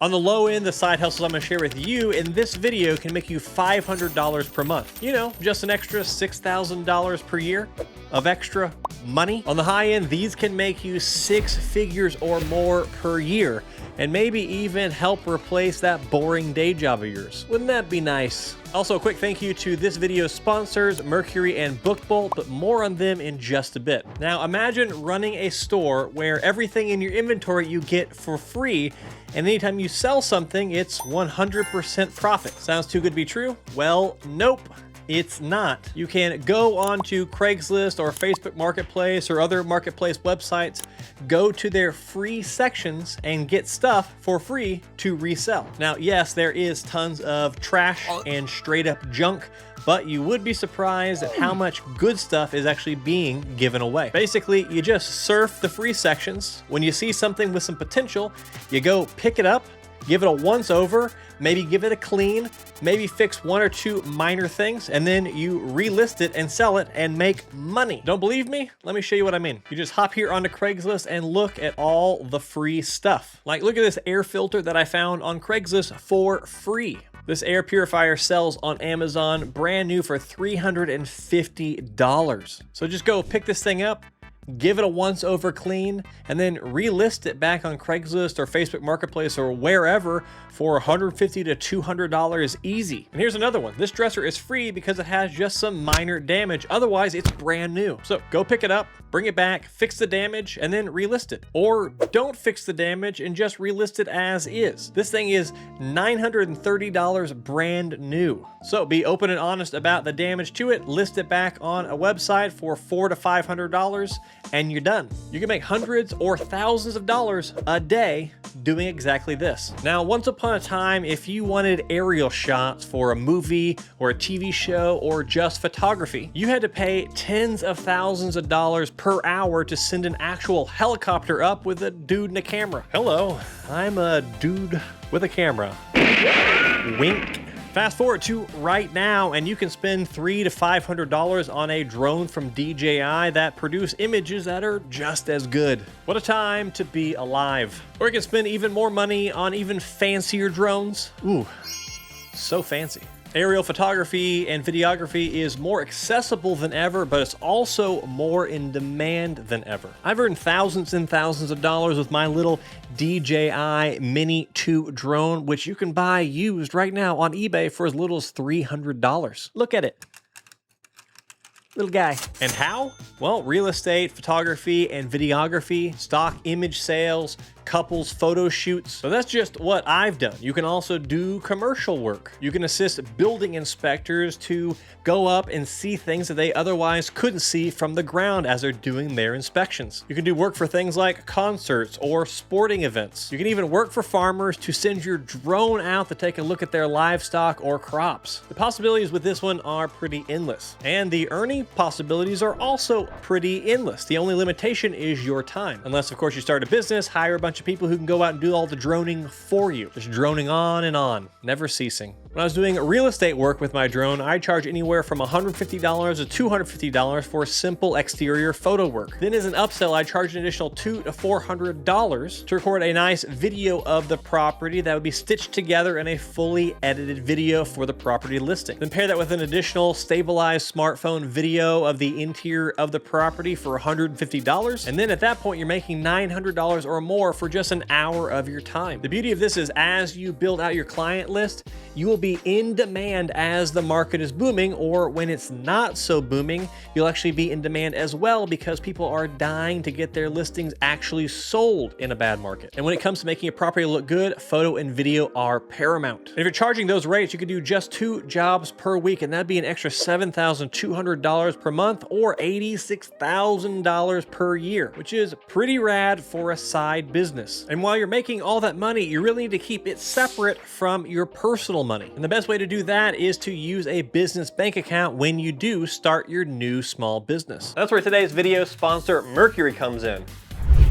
On the low end, the side hustles I'm going to share with you in this video can make you $500 per month. You know, just an extra $6,000 per year of extra money. On the high end, these can make you 6 figures or more per year, and maybe even help replace that boring day job of yours. Wouldn't that be nice? Also, a quick thank you to this video's sponsors, Mercury and BookBolt, but more on them in just a bit. Now, imagine running a store where everything in your inventory you get for free, and anytime you sell something, it's 100% profit. Sounds too good to be true? Well, nope. It's not. You can go onto Craigslist or Facebook Marketplace or other marketplace websites, go to their free sections and get stuff for free to resell. Now, yes, there is tons of trash and straight up junk, but you would be surprised at how much good stuff is actually being given away. Basically, you just surf the free sections. When you see something with some potential, you go pick it up, give it a once over, maybe give it a clean, maybe fix 1 or 2 minor things, and then you relist it and sell it and make money. Don't believe me? Let me show you what I mean. You just hop here onto Craigslist and look at all the free stuff. Like, look at this air filter that I found on Craigslist for free. This air purifier sells on Amazon brand new for $350. So just go pick this thing up, give it a once over clean, and then relist it back on Craigslist or Facebook Marketplace or wherever for $150 to $200 easy. And here's another one. This dresser is free because it has just some minor damage. Otherwise, it's brand new. So go pick it up, bring it back, fix the damage, and then relist it. Or don't fix the damage and just relist it as is. This thing is $930 brand new. So be open and honest about the damage to it, list it back on a website for $400 to $500, and you're done. You can make hundreds or thousands of dollars a day doing exactly this. Now, once upon a time, if you wanted aerial shots for a movie or a TV show or just photography, you had to pay tens of thousands of dollars per hour to send an actual helicopter up with a dude and a camera. Hello, I'm a dude with a camera. Wink. Fast forward to right now, and you can spend $300 to $500 on a drone from DJI that produce images that are just as good. What a time to be alive. Or you can spend even more money on even fancier drones. Ooh, so fancy. Aerial photography and videography is more accessible than ever, but it's also more in demand than ever. I've earned thousands and thousands of dollars with my little DJI Mini 2 drone, which you can buy used right now on eBay for as little as $300. Look at it. Little guy. And how? Well, real estate, photography, and videography, stock image sales, couples photo shoots. So that's just what I've done. You can also do commercial work. You can assist building inspectors to go up and see things that they otherwise couldn't see from the ground as they're doing their inspections. You can do work for things like concerts or sporting events. You can even work for farmers to send your drone out to take a look at their livestock or crops. The possibilities with this one are pretty endless, and the earning possibilities are also pretty endless. The only limitation is your time. Unless, of course, you start a business, hire a bunch of people who can go out and do all the droning for you. Just droning on, never ceasing. When I was doing real estate work with my drone, I charge anywhere from $150 to $250 for simple exterior photo work. Then as an upsell, I charge an additional $200 to $400 to record a nice video of the property that would be stitched together in a fully edited video for the property listing. Then pair that with an additional stabilized smartphone video of the interior of the property for $150. And then at that point, you're making $900 or more for just an hour of your time. The beauty of this is as you build out your client list, you will be in demand as the market is booming, or when it's not so booming, you'll actually be in demand as well because people are dying to get their listings actually sold in a bad market. And when it comes to making a property look good, photo and video are paramount. And if you're charging those rates, you could do just 2 jobs per week, and that'd be an extra $7,200 per month or $86,000 per year, which is pretty rad for a side business. And while you're making all that money, you really need to keep it separate from your personal money. And the best way to do that is to use a business bank account when you do start your new small business. That's where today's video sponsor, Mercury, comes in.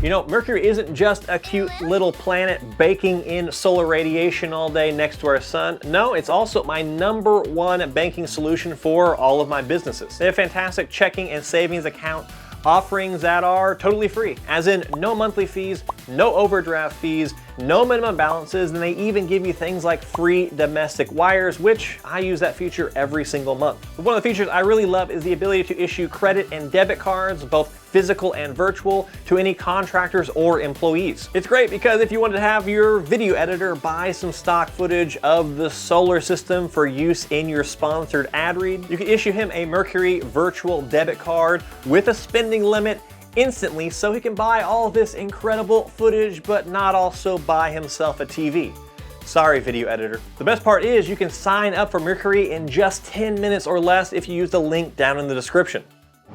You know, Mercury isn't just a cute little planet baking in solar radiation all day next to our sun. No, it's also my #1 banking solution for all of my businesses. They have fantastic checking and savings account offerings that are totally free, as in no monthly fees, no overdraft fees, no minimum balances, and they even give you things like free domestic wires, which I use that feature every single month. But one of the features I really love is the ability to issue credit and debit cards, both physical and virtual, to any contractors or employees. It's great because if you wanted to have your video editor buy some stock footage of the solar system for use in your sponsored ad read, you can issue him a Mercury virtual debit card with a spending limit instantly so he can buy all this incredible footage but not also buy himself a TV. Sorry, video editor. The best part is you can sign up for Mercury in just 10 minutes or less if you use the link down in the description.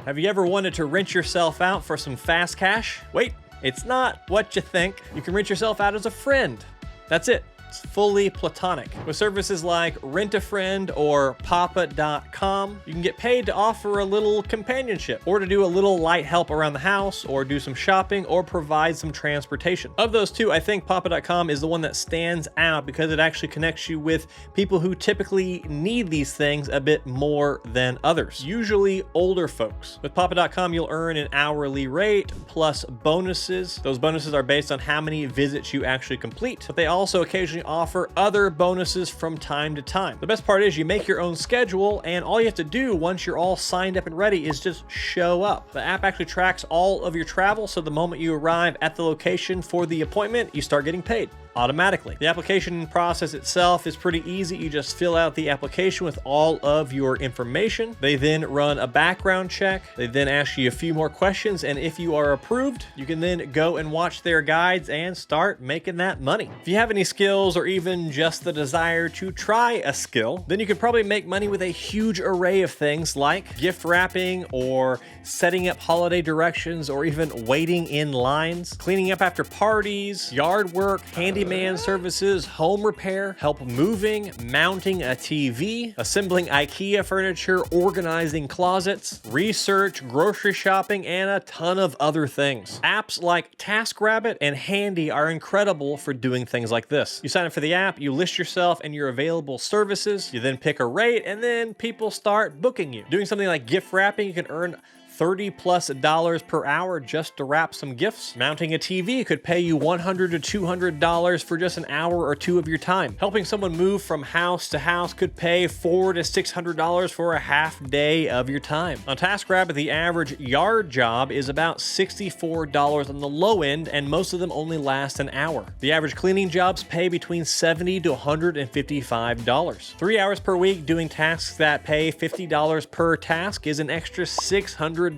Have you ever wanted to rent yourself out for some fast cash? Wait, it's not what you think. You can rent yourself out as a friend. That's it. It's fully platonic. With services like Rent-A-Friend or Papa.com, you can get paid to offer a little companionship, or to do a little light help around the house, or do some shopping, or provide some transportation. Of those two, I think Papa.com is the one that stands out because it actually connects you with people who typically need these things a bit more than others, usually older folks. With Papa.com, you'll earn an hourly rate plus bonuses. Those bonuses are based on how many visits you actually complete, but they also occasionally offer other bonuses from time to time. The best part is you make your own schedule, and all you have to do once you're all signed up and ready is just show up. The app actually tracks all of your travel, so the moment you arrive at the location for the appointment, you start getting paid automatically. The application process itself is pretty easy. You just fill out the application with all of your information. They then run a background check. They then ask you a few more questions, and if you are approved, you can then go and watch their guides and start making that money. If you have any skills or even just the desire to try a skill, then you could probably make money with a huge array of things like gift wrapping, or setting up holiday directions, or even waiting in lines, cleaning up after parties, yard work, handyman services, home repair, help moving, mounting a TV, assembling IKEA furniture, organizing closets, research, grocery shopping, and a ton of other things. Apps like TaskRabbit and Handy are incredible for doing things like this. You sign up for the app, you list yourself and your available services, you then pick a rate, and then people start booking you. Doing something like gift wrapping, you can earn $30+ per hour just to wrap some gifts. Mounting a TV could pay you $100 to $200 for just an hour or two of your time. Helping someone move from house to house could pay $400 to $600 for a half day of your time. On TaskRabbit, the average yard job is about $64 on the low end, and most of them only last an hour. The average cleaning jobs pay between $70 to $155. 3 hours per week doing tasks that pay $50 per task is an extra $600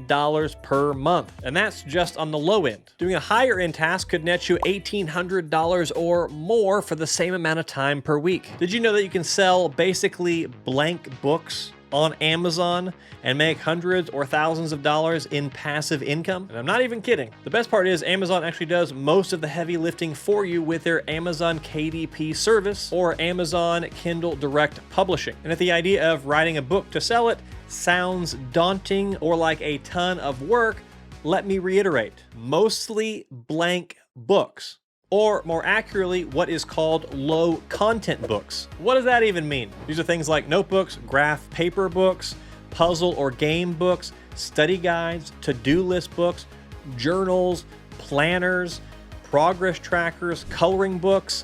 per month, and that's just on the low end. Doing a higher end task could net you $1,800 or more for the same amount of time per week. Did you know that you can sell basically blank books on Amazon and make hundreds or thousands of dollars in passive income? And I'm not even kidding. The best part is Amazon actually does most of the heavy lifting for you with their Amazon KDP service, or Amazon Kindle Direct Publishing. And if the idea of writing a book to sell it sounds daunting or like a ton of work, let me reiterate: mostly blank books. Or more accurately, what is called low content books. What does that even mean? These are things like notebooks, graph paper books, puzzle or game books, study guides, to-do list books, journals, planners, progress trackers, coloring books,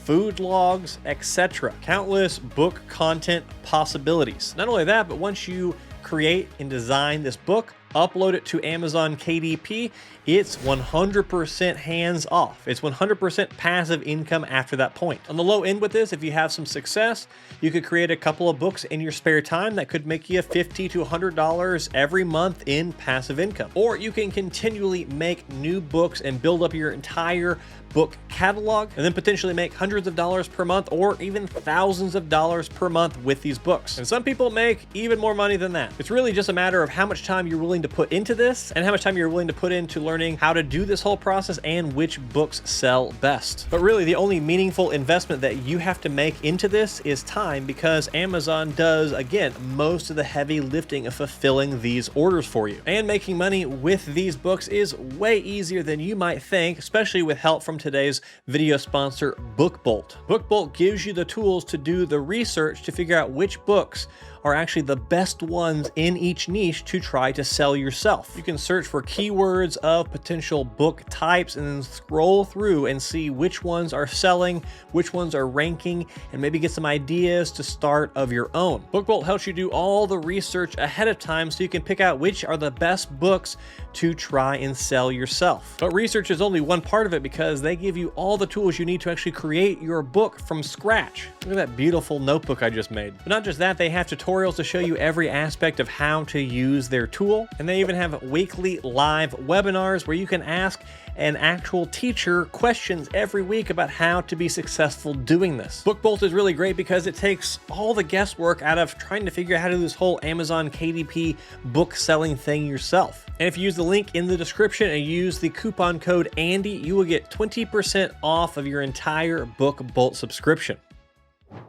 food logs, etc. Countless book content possibilities. Not only that, but once you create and design this book, upload it to Amazon KDP, it's 100% hands off. It's 100% passive income after that point. On the low end with this, if you have some success, you could create a couple of books in your spare time that could make you $50 to $100 every month in passive income. Or you can continually make new books and build up your entire book catalog, and then potentially make hundreds of dollars per month or even thousands of dollars per month with these books. And some people make even more money than that. It's really just a matter of how much time you're willing to put into this, and how much time you're willing to put into learning how to do this whole process and which books sell best. But really, the only meaningful investment that you have to make into this is time, because Amazon does, again, most of the heavy lifting of fulfilling these orders for you. And making money with these books is way easier than you might think, especially with help from today's video sponsor, BookBolt. BookBolt gives you the tools to do the research to figure out which books are actually the best ones in each niche to try to sell yourself. You can search for keywords of potential book types and then scroll through and see which ones are selling, which ones are ranking, and maybe get some ideas to start of your own. BookBolt helps you do all the research ahead of time so you can pick out which are the best books to try and sell yourself. But research is only one part of it because they give you all the tools you need to actually create your book from scratch. Look at that beautiful notebook I just made. But not just that, they have tutorials to show you every aspect of how to use their tool. And they even have weekly live webinars where you can ask an actual teacher questions every week about how to be successful doing this. BookBolt is really great because it takes all the guesswork out of trying to figure out how to do this whole Amazon KDP book selling thing yourself. And if you use the link in the description and use the coupon code Andy, you will get 20% off of your entire BookBolt subscription.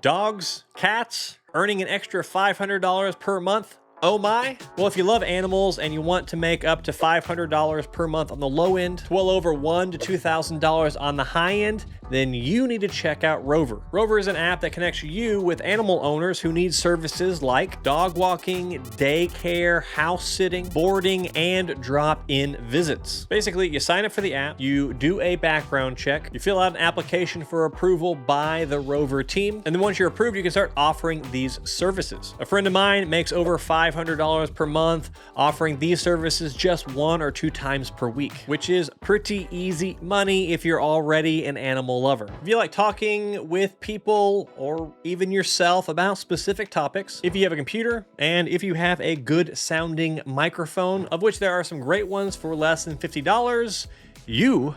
Dogs, cats, earning an extra $500 per month? Oh my? Well, if you love animals and you want to make up to $500 per month on the low end, to well over $1,000 to $2,000 on the high end, then you need to check out Rover. Rover is an app that connects you with animal owners who need services like dog walking, daycare, house sitting, boarding, and drop-in visits. Basically, you sign up for the app, you do a background check, you fill out an application for approval by the Rover team, and then once you're approved, you can start offering these services. A friend of mine makes over $500 per month offering these services just 1 or 2 times per week, which is pretty easy money if you're already an animal lover. If you like talking with people or even yourself about specific topics, if you have a computer, and if you have a good sounding microphone, of which there are some great ones for less than $50, you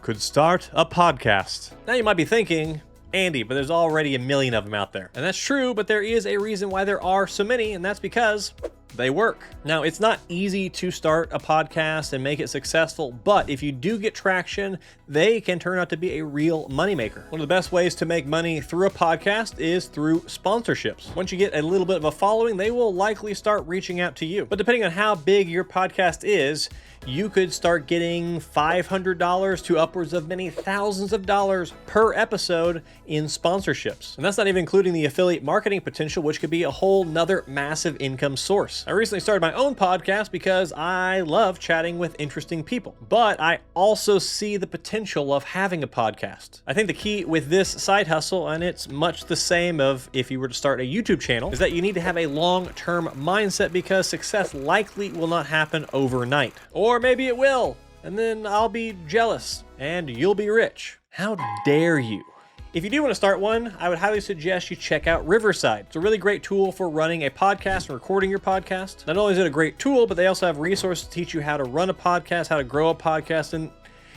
could start a podcast. Now you might be thinking, Andy, but there's already a million of them out there. And that's true, but there is a reason why there are so many, and that's because they work. Now, it's not easy to start a podcast and make it successful, but if you do get traction, they can turn out to be a real moneymaker. One of the best ways to make money through a podcast is through sponsorships. Once you get a little bit of a following, they will likely start reaching out to you. But depending on how big your podcast is, you could start getting $500 to upwards of many thousands of dollars per episode in sponsorships. And that's not even including the affiliate marketing potential, which could be a whole nother massive income source. I recently started my own podcast because I love chatting with interesting people, but I also see the potential of having a podcast. I think the key with this side hustle, and it's much the same of if you were to start a YouTube channel, is that you need to have a long-term mindset because success likely will not happen overnight. Or maybe it will, and then I'll be jealous and you'll be rich. How dare you? If you do want to start one, I would highly suggest you check out Riverside. It's a really great tool for running a podcast and recording your podcast. Not only is it a great tool, but they also have resources to teach you how to run a podcast, how to grow a podcast, and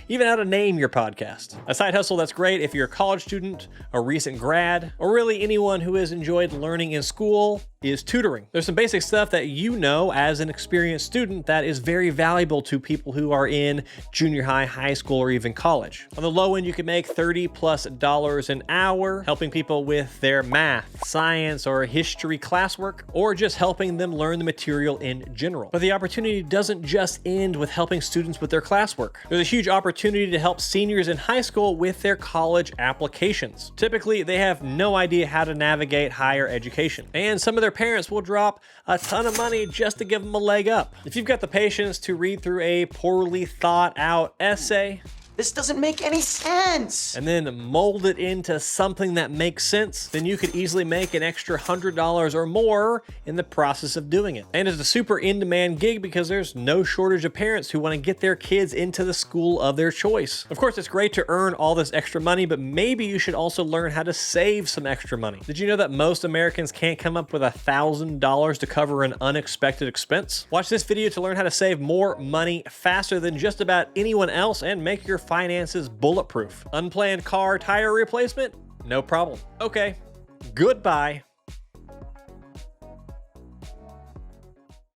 even how to name your podcast. A side hustle that's great if you're a college student, a recent grad, or really anyone who has enjoyed learning in school is tutoring. There's some basic stuff that you know as an experienced student that is very valuable to people who are in junior high, high school, or even college. On the low end, you can make $30+ an hour helping people with their math, science, or history classwork, or just helping them learn the material in general. But the opportunity doesn't just end with helping students with their classwork. There's a huge opportunity to help seniors in high school with their college applications. Typically, they have no idea how to navigate higher education, and some of their parents will drop a ton of money just to give them a leg up. If you've got the patience to read through a poorly thought out essay, this doesn't make any sense, and then mold it into something that makes sense, then you could easily make an extra $100 or more in the process of doing it. And it's a super in-demand gig because there's no shortage of parents who want to get their kids into the school of their choice. Of course, it's great to earn all this extra money, but maybe you should also learn how to save some extra money. Did you know that most Americans can't come up with $1,000 to cover an unexpected expense? Watch this video to learn how to save more money faster than just about anyone else and make your finances bulletproof. Unplanned car tire replacement? No problem. Okay, goodbye.